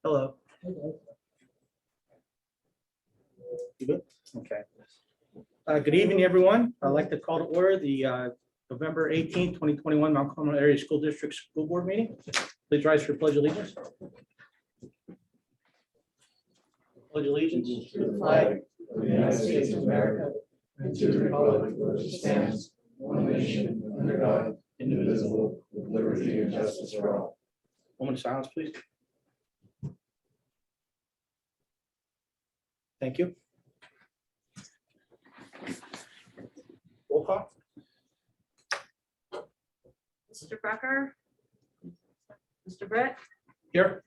Hello. You good? Okay. Good evening, everyone. I'd like to call to order the November 18th, 2021 Mount Carmel Area School District School Board meeting. Please rise for pledge allegiance. Pledge allegiance To the flag of the United States of America and to the republic for which it stands, one nation, under God, indivisible, with liberty and justice for all. Moment of silence, please. Thank you. Roll call. Mr. Becker, Mr. Brett, Here.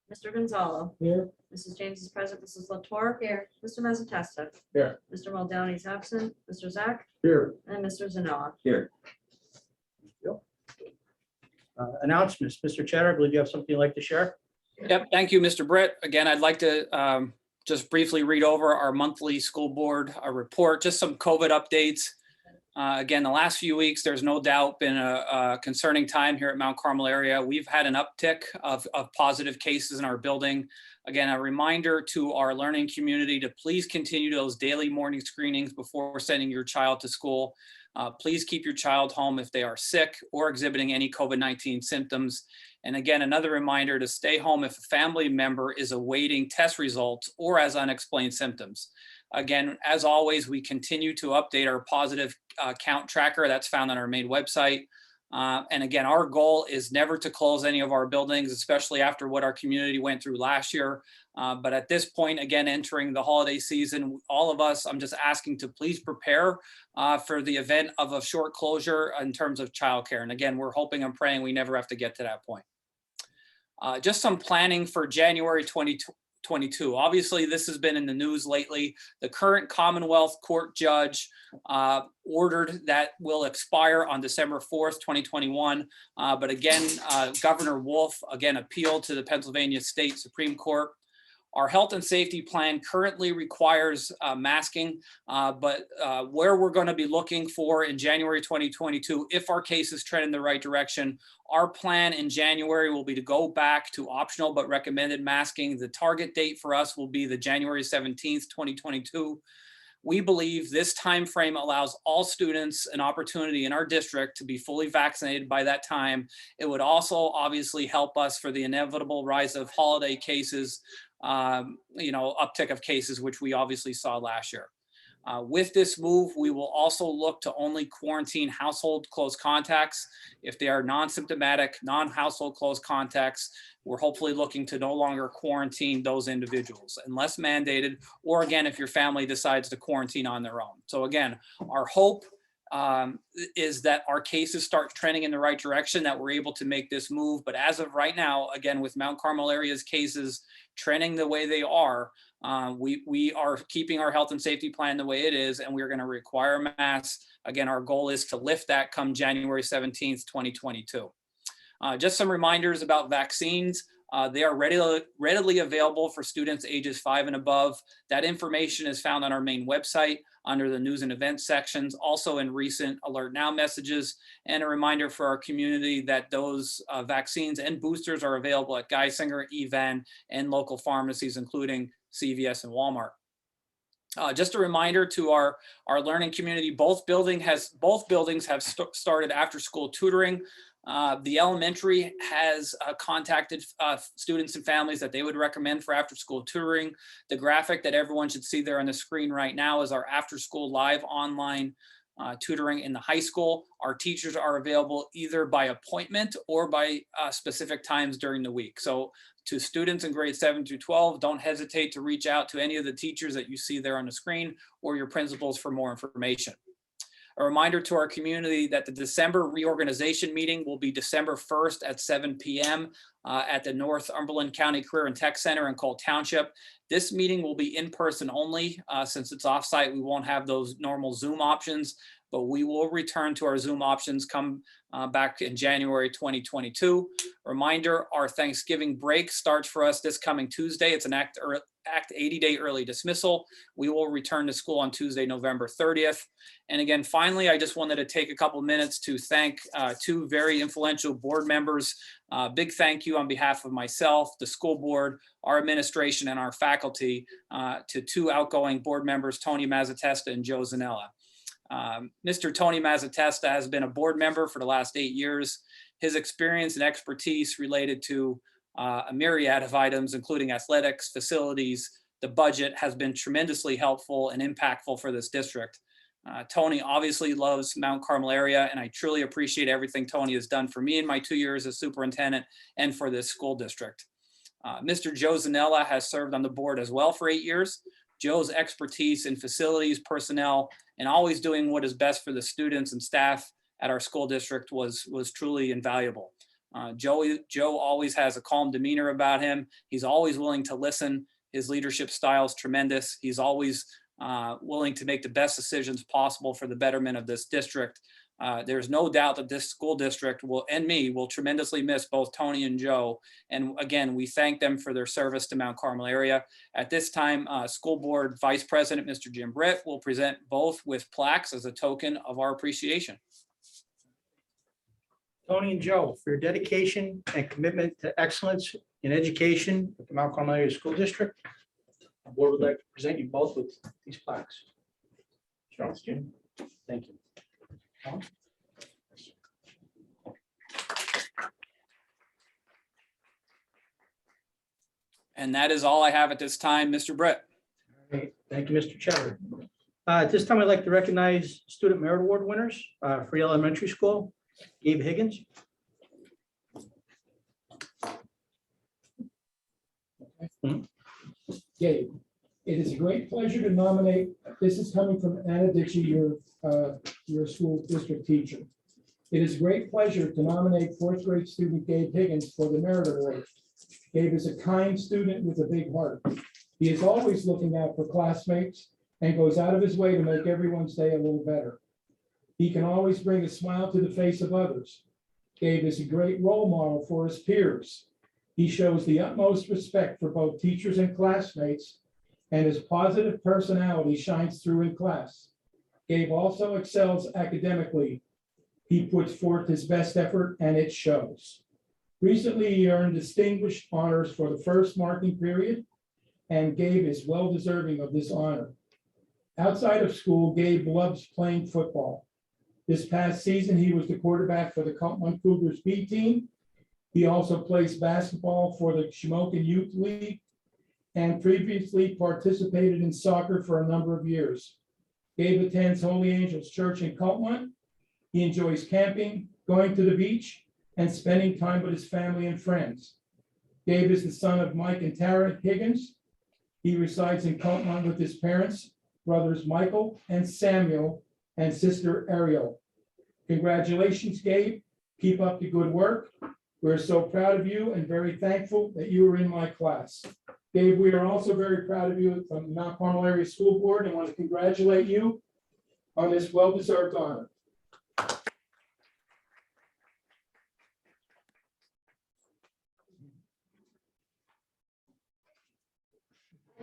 Mr. Gonzalo. Here. Mrs. James is present, Mrs. Latour. Here. Mr. Mezzatesta. Here. Mr. Muldowney is absent, Mr. Zach, Here. and Mr. Zanoah. Here. Announcements. Mr. Chair, I believe you have something you'd like to share. Yep, thank you, Mr. Britt. Again, I'd like to just briefly read over our monthly school board report, just some COVID updates. Again, the last few weeks, there's no doubt been a concerning time here at Mount Carmel area. We've had an uptick of positive cases in our building. Again, a reminder to our learning community to please continue those daily morning screenings before sending your child to school. Please keep your child home if they are sick or exhibiting any COVID-19 symptoms. And again, another reminder to stay home if a family member is awaiting test results or has unexplained symptoms. Again, as always, we continue to update our positive count tracker that's found on our main website. And again, our goal is never to close any of our buildings, especially after what our community went through last year. But at this point, again, entering the holiday season, all of us, I'm just asking to please prepare for the event of a short closure in terms of childcare. And again, we're hoping and praying we never have to get to that point. Just some planning for January 2022. Obviously, this has been in the news lately. The current Commonwealth Court judge ordered that will expire on December 4th, 2021. But again, Governor Wolf again appealed to the Pennsylvania State Supreme Court. Our health and safety plan currently requires masking, but where we're going to be looking for in January 2022, if our cases trend in the right direction, our plan in January will be to go back to optional but recommended masking. The target date for us will be the January 17th, 2022. We believe this time frame allows all students an opportunity in our district to be fully vaccinated by that time. It would also obviously help us for the inevitable rise of holiday cases, uptick of cases, which we obviously saw last year. With this move, we will also look to only quarantine household close contacts. If they are non-symptomatic, non-household close contacts, we're hopefully looking to no longer quarantine those individuals unless mandated, or again, if your family decides to quarantine on their own. So again, our hope is that our cases start trending in the right direction, that we're able to make this move. But as of right now, again, with Mount Carmel area's cases trending the way they are, we are keeping our health and safety plan the way it is, and we're going to require masks. Again, our goal is to lift that come January 17th, 2022. Just some reminders about vaccines. They are readily available for students ages 5 and above. That information is found on our main website under the news and events sections, also in recent Alert Now messages, and a reminder for our community that those vaccines and boosters are available at Geisinger, Evan, and local pharmacies, including CVS and Walmart. Just a reminder to our learning community, both buildings have started after school tutoring. The elementary has contacted students and families that they would recommend for after school tutoring. The graphic that everyone should see there on the screen right now is our after school live online tutoring in the high school. Our teachers are available either by appointment or by specific times during the week. So to students in grades 7 through 12, don't hesitate to reach out to any of the teachers that you see there on the screen or your principals for more information. A reminder to our community that the December reorganization meeting will be December 1st at 7 p.m. At the Northumberland County Career and Tech Center in Cole Township. This meeting will be in person only. Since it's offsite, we won't have those normal Zoom options, but we will return to our Zoom options come back in January 2022. Reminder, our Thanksgiving break starts for us this coming Tuesday. It's an Act 80-day early dismissal. We will return to school on Tuesday, November 30th. And again, finally, I just wanted to take a couple minutes to thank two very influential board members. Big thank you on behalf of myself, the school board, our administration, and our faculty to two outgoing board members, Tony Mazzatesta and Joe Zanella. Mr. Tony Mazzatesta has been a board member for the last 8 years. His experience and expertise related to a myriad of items, including athletics, facilities, the budget, has been tremendously helpful and impactful for this district. Tony obviously loves Mount Carmel area, and I truly appreciate everything Tony has done for me in my 2 years as superintendent and for this school district. Mr. Joe Zanella has served on the board as well for 8 years. Joe's expertise in facilities, personnel, and always doing what is best for the students and staff at our school district was truly invaluable. Joe always has a calm demeanor about him. He's always willing to listen. His leadership style is tremendous. He's always willing to make the best decisions possible for the betterment of this district. There's no doubt that this school district will tremendously miss both Tony and Joe. And again, we thank them for their service to Mount Carmel area. At this time, School Board Vice President, Mr. Jim Britt, will present both with plaques as a token of our appreciation. Tony and Joe, for your dedication and commitment to excellence in education at the Mount Carmel Area School District, the board would like to present you both with these plaques. Charles, Jim, thank you. Tom? And that is all I have at this time, Mr. Britt. All right, thank you, Mr. Cheddar. At this time, I'd like to recognize Student Merit Award winners for Yale Elementary School. Gabe Higgins. Gabe, it is a great pleasure to nominate, this is coming from Anna Ditchy, your school district teacher. It is a great pleasure to nominate fourth grade student Gabe Higgins for the Merit Award. Gabe is a kind student with a big heart. He is always looking out for classmates and goes out of his way to make everyone's day a little better. He can always bring a smile to the face of others. Gabe is a great role model for his peers. He shows the utmost respect for both teachers and classmates, and his positive personality shines through in class. Gabe also excels academically. He puts forth his best effort, and it shows. Recently, he earned distinguished honors for the first marking period, and Gabe is well deserving of this honor. Outside of school, Gabe loves playing football. This past season, he was the quarterback for the Carmel Cougars B team. He also plays basketball for the Shamokin Youth League and previously participated in soccer for a number of years. Gabe attends Holy Angels Church in Carmel. He enjoys camping, going to the beach, and spending time with his family and friends. Gabe is the son of Mike and Tara Higgins. He resides in Carmel with his parents, brothers Michael and Samuel, and sister Ariel. Congratulations, Gabe. Keep up the good work. We're so proud of you and very thankful that you were in my class. Gabe, we are also very proud of you from the Mount Carmel Area School Board and want to congratulate you on this well-deserved honor. I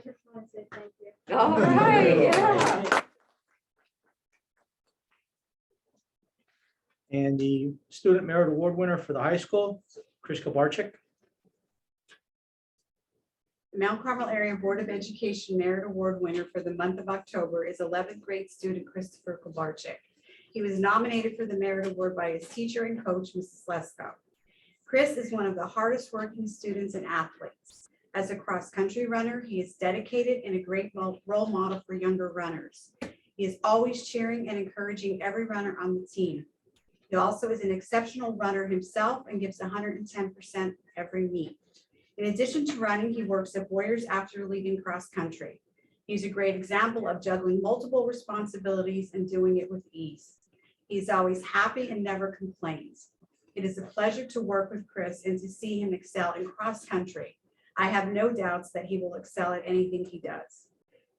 just want to say thank you. All right, yeah. And the Student Merit Award winner for the high school, Chris Kobarczyk. The Mount Carmel Area Board of Education Merit Award winner for the month of October is 11th grade student Christopher Kobarczyk. He was nominated for the Merit Award by his teacher and coach, Mrs. Lesko. Chris is one of the hardest working students and athletes. As a cross-country runner, he is dedicated and a great role model for younger runners. He is always cheering and encouraging every runner on the team. He also is an exceptional runner himself and gives 110% every meet. In addition to running, he works at Boyers after leaving cross country. He's a great example of juggling multiple responsibilities and doing it with ease. He's always happy and never complains. It is a pleasure to work with Chris and to see him excel in cross country. I have no doubts that he will excel at anything he does.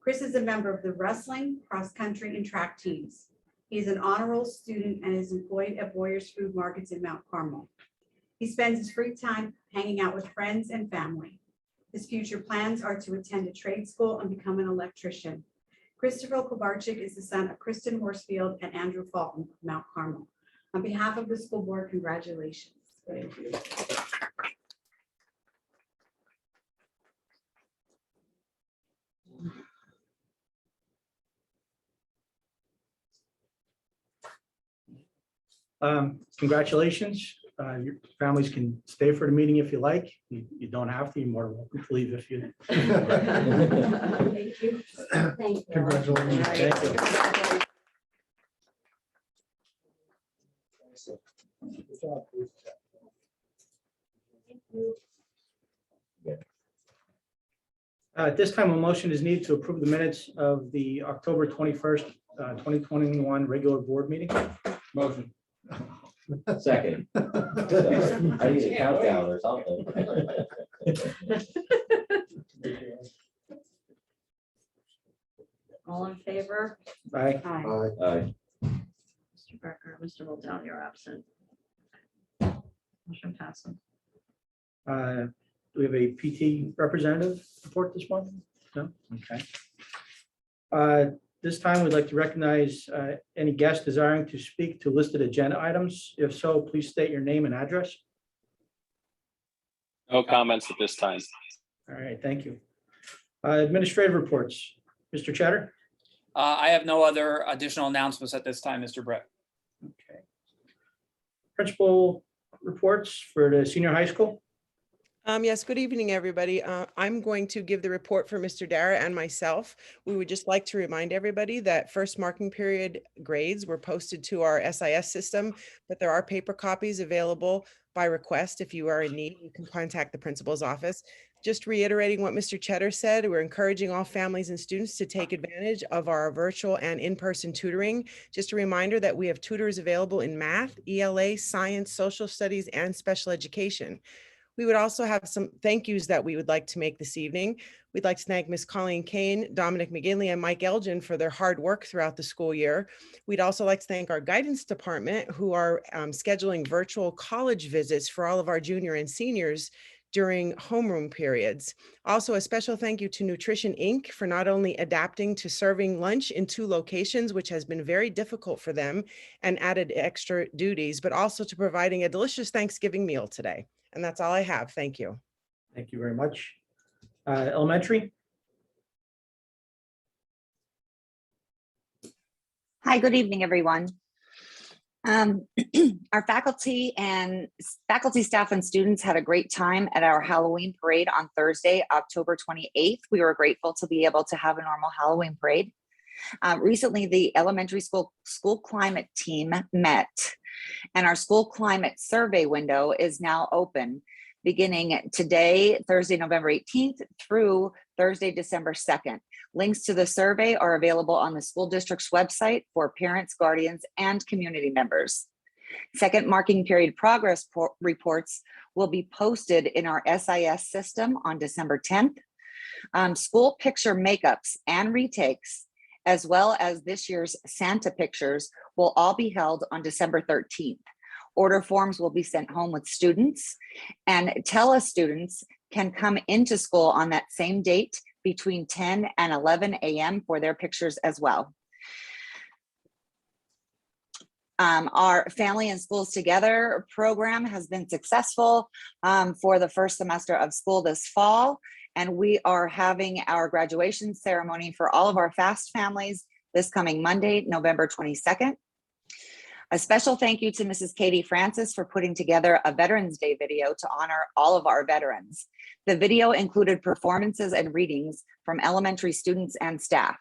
Chris is a member of the wrestling, cross country, and track teams. He is an honor roll student and is employed at Boyers Food Markets in Mount Carmel. He spends his free time hanging out with friends and family. His future plans are to attend a trade school and become an electrician. Christopher Kovarchik is the son of Kristen Horsfield and Andrew Fulton of Mount Carmel. On behalf of the school board, congratulations. Thank you. Congratulations. Your families can stay for the meeting if you like. You don't have to. You're more than welcome to leave if you. Thank you. Thank you. Congratulations. Thank you. At this time, a motion is needed to approve the minutes of the October 21st, 2021 regular board meeting. Motion. Second. I need a countdown or something. All in favor? Aye. Aye. Aye. Mr. Becker, Mr. Moldell, you're absent. Motion passes. Do we have a PT representative report this month? No? Okay. This time, we'd like to recognize any guests desiring to speak to listed agenda items. If so, please state your name and address. No comments at this time. All right, thank you. Administrative reports. Mr. Chatter? I have no other additional announcements at this time, Mr. Brett. Okay. Principal reports for the senior high school. Yes, good evening, everybody. I'm going to give the report for Mr. Dara and myself. We would just like to remind everybody that first marking period grades were posted to our SIS system, but there are paper copies available by request. If you are in need, you can contact the principal's office. Just reiterating what Mr. Cheddar said, we're encouraging all families and students to take advantage of our virtual and in-person tutoring. Just a reminder that we have tutors available in math, ELA, science, social studies, and special education. We would also have some thank yous that we would like to make this evening. We'd like to thank Ms. Colleen Kane, Dominic McGinley, and Mike Elgin for their hard work throughout the school year. We'd also like to thank our guidance department who are scheduling virtual college visits for all of our junior and seniors during homeroom periods. Also, a special thank you to Nutrition Inc. for not only adapting to serving lunch in 2 locations, which has been very difficult for them and added extra duties, but also to providing a delicious Thanksgiving meal today. And that's all I have. Thank you. Thank you very much. Elementary. Hi, good evening, everyone. Our faculty, staff, and students had a great time at our Halloween parade on Thursday, October 28th. We were grateful to be able to have a normal Halloween parade. Recently, the elementary school climate team met, and our school climate survey window is now open beginning today, Thursday, November 18th through Thursday, December 2nd. Links to the survey are available on the school district's website for parents, guardians, and community members. Second marking period progress reports will be posted in our SIS system on December 10th. School picture makeups and retakes, as well as this year's Santa pictures, will all be held on December 13th. Order forms will be sent home with students, and TELA students can come into school on that same date between 10 and 11 a.m. for their pictures as well. Our Family and Schools Together program has been successful for the first semester of school this fall, and we are having our graduation ceremony for all of our FAST families this coming Monday, November 22nd. A special thank you to Mrs. Katie Francis for putting together a Veterans Day video to honor all of our veterans. The video included performances and readings from elementary students and staff.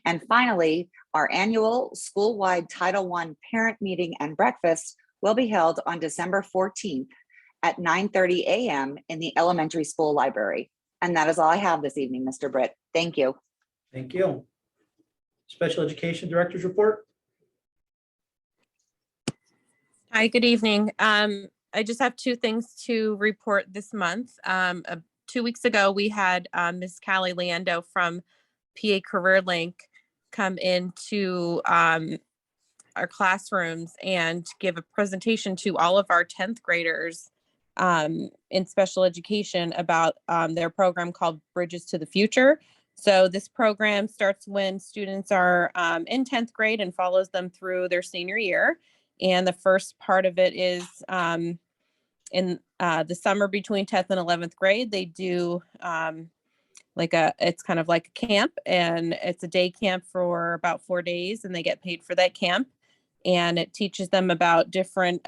And finally, our annual school-wide Title I parent meeting and breakfast will be held on December 14th at 9:30 a.m. in the elementary school library. And that is all I have this evening, Mr. Britt. Thank you. Thank you. Special Education Director's report. Hi, good evening. I just have 2 things to report this month. 2 weeks ago, we had Ms. Callie Leando from PA Career Link come into our classrooms and give a presentation to all of our 10th graders in special education about their program called Bridges to the Future. So this program starts when students are in 10th grade and follows them through their senior year. And the first part of it is in the summer between 10th and 11th grade, they do it's kind of like a camp, and it's a day camp for about 4 days, and they get paid for that camp. And it teaches them about different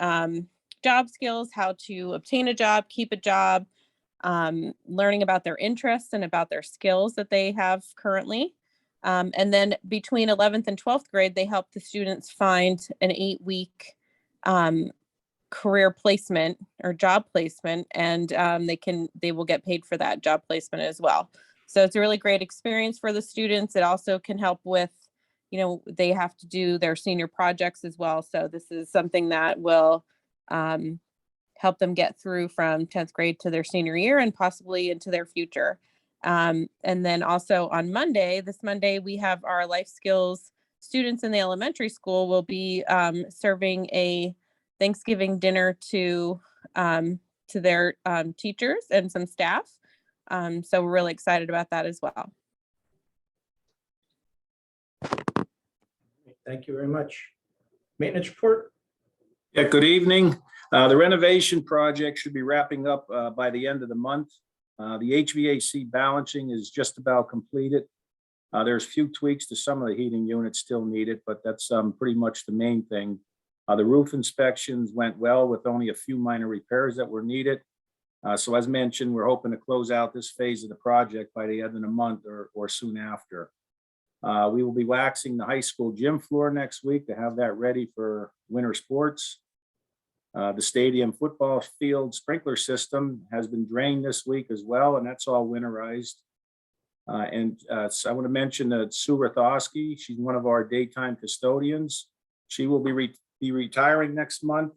job skills, how to obtain a job, keep a job, learning about their interests and about their skills that they have currently. And then between 11th and 12th grade, they help the students find an 8-week career placement or job placement, and they will get paid for that job placement as well. So it's a really great experience for the students. It also can help with, they have to do their senior projects as well. So this is something that will help them get through from 10th grade to their senior year and possibly into their future. And then also on this Monday, we have our life skills students in the elementary school will be serving a Thanksgiving dinner to their teachers and some staff. So we're really excited about that as well. Thank you very much. Maintenance report? Yeah, good evening. The renovation project should be wrapping up by the end of the month. The HVAC balancing is just about completed. There's a few tweaks to some of the heating units still needed, but that's pretty much the main thing. The roof inspections went well with only a few minor repairs that were needed. So as mentioned, we're hoping to close out this phase of the project by the end of the month or soon after. We will be waxing the high school gym floor next week to have that ready for winter sports. The stadium football field sprinkler system has been drained this week as well, and that's all winterized. So I want to mention Sue Rathosky. She's one of our daytime custodians. She will be retiring next month.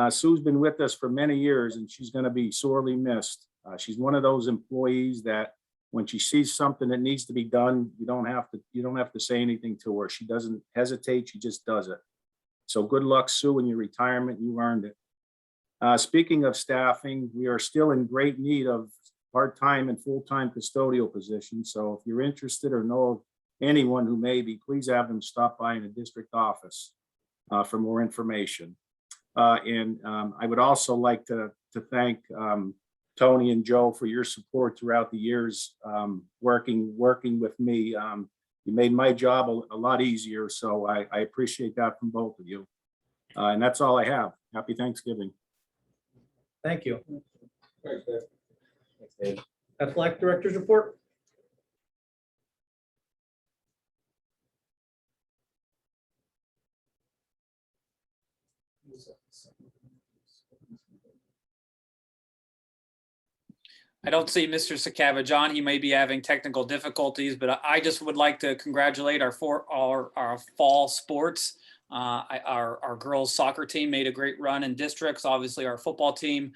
Sue's been with us for many years, and she's going to be sorely missed. She's one of those employees that when she sees something that needs to be done, you don't have to say anything to her. She doesn't hesitate. She just does it. So good luck, Sue, in your retirement. You earned it. Speaking of staffing, we are still in great need of part-time and full-time custodial positions. So if you're interested or know of anyone who may be, please have them stop by in the district office for more information. I would also like to thank Tony and Joe for your support throughout the years working with me. You made my job a lot easier, so I appreciate that from both of you. And that's all I have. Happy Thanksgiving. Thank you. Thanks, Dave. Thanks, Dave. Athletic Director's report? I don't see Mr. Sakavage. He may be having technical difficulties, but I just would like to congratulate our fall sports. Our girls soccer team made a great run in districts. Obviously, our football team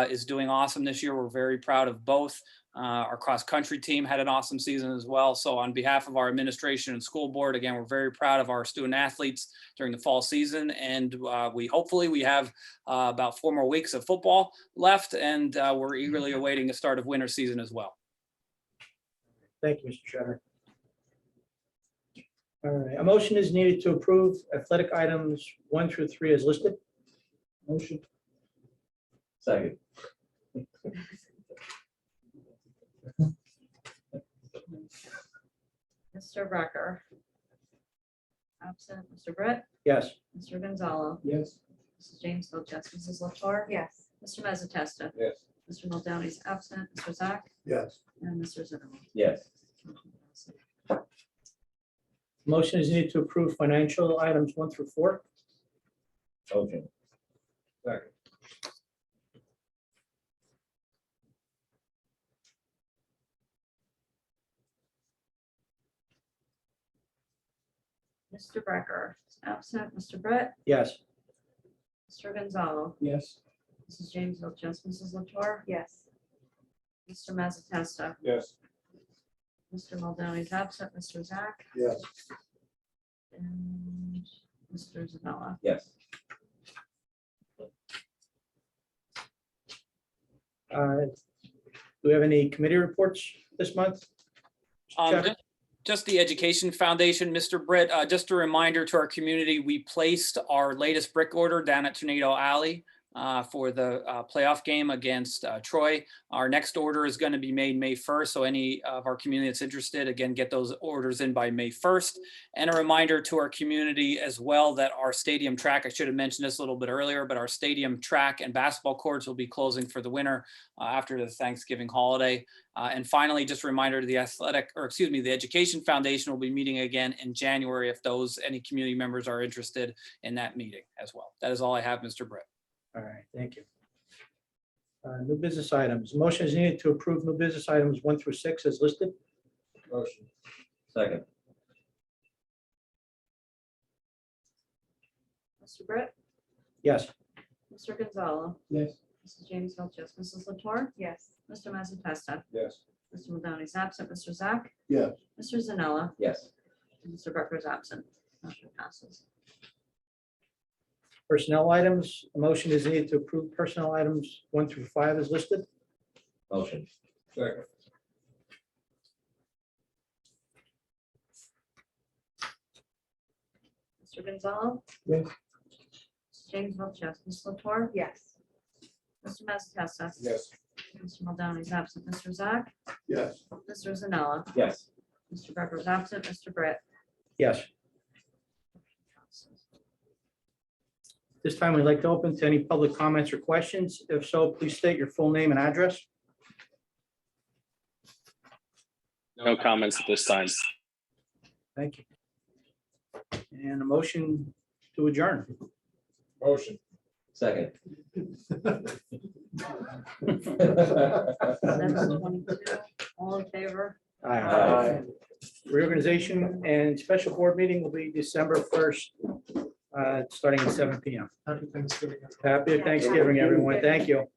is doing awesome this year. We're very proud of both. Our cross country team had an awesome season as well. So on behalf of our administration and school board, again, we're very proud of our student athletes during the fall season. And we have about 4 more weeks of football left, and we're eagerly awaiting the start of winter season as well. Thank you, Mr. Shedder. All right, a motion is needed to approve athletic items 1 through 3 as listed. Motion. Second. Mr. Rucker. Absent. Mr. Britt. Yes. Mr. Gonzalo. Yes. Mrs. James Felches. Mrs. LaTour. Yes. Mr. Mezzatesta. Yes. Mr. Muldowney is absent. Mr. Zach. Yes. And Mr. Zimmerman. Yes. Motion is needed to approve financial items 1 through 4. Motion. Second. Mr. Brecker is absent. Mr. Britt. Yes. Mr. Gonzalo. Yes. Mrs. James Felches. Mrs. LaTour. Yes. Mr. Mezzatesta. Yes. Mr. Muldowney is absent. Mr. Zach. Yes. And Mr. Zabella. Yes. Do we have any committee reports this month? Chad? Just the Education Foundation, Mr. Britt, just a reminder to our community, we placed our latest brick order down at Tornado Alley for the playoff game against Troy. Our next order is going to be made May 1st. So any of our community that's interested, again, get those orders in by May 1st. And a reminder to our community as well that our stadium track, I should have mentioned this a little bit earlier, but our stadium track and basketball courts will be closing for the winter after the Thanksgiving holiday. And finally, just a reminder to the the Education Foundation will be meeting again in January if any community members are interested in that meeting as well. That is all I have, Mr. Britt. All right, thank you. New business items. Motion is needed to approve new business items 1 through 6 as listed. Motion. Second. Mr. Britt, Yes. Mr. Gonzalo, Yes. Mrs. James Felches, Mrs. Latour, Yes. Mr. Mazzatesta, Yes. Mr. Maloney is absent, Mr. Zach, Yes. Mr. Zanella, Yes. and Mr. Rucker is absent. Motion passes. Personnel items. A motion is needed to approve personnel items 1 through 5 as listed. Motion. Second. Mr. Gonzalo, Yes. Mrs. James Felches, Mrs. Latour, Yes. Mr. Mazzatesta, Yes. Mr. Muldowney is absent, Mr. Zach, Yes. Mr. Zanella, Yes. Mr. Rucker is absent, Mr. Britt. Yes. This time we'd like to open to any public comments or questions. If so, please state your full name and address. No comments at this time. Thank you. And a motion to adjourn. Motion. Second. 7:22. All in favor? Aye. Reorganization and special board meeting will be December 1st, starting at 7 p.m. Happy Thanksgiving. Happy Thanksgiving, everyone. Thank you.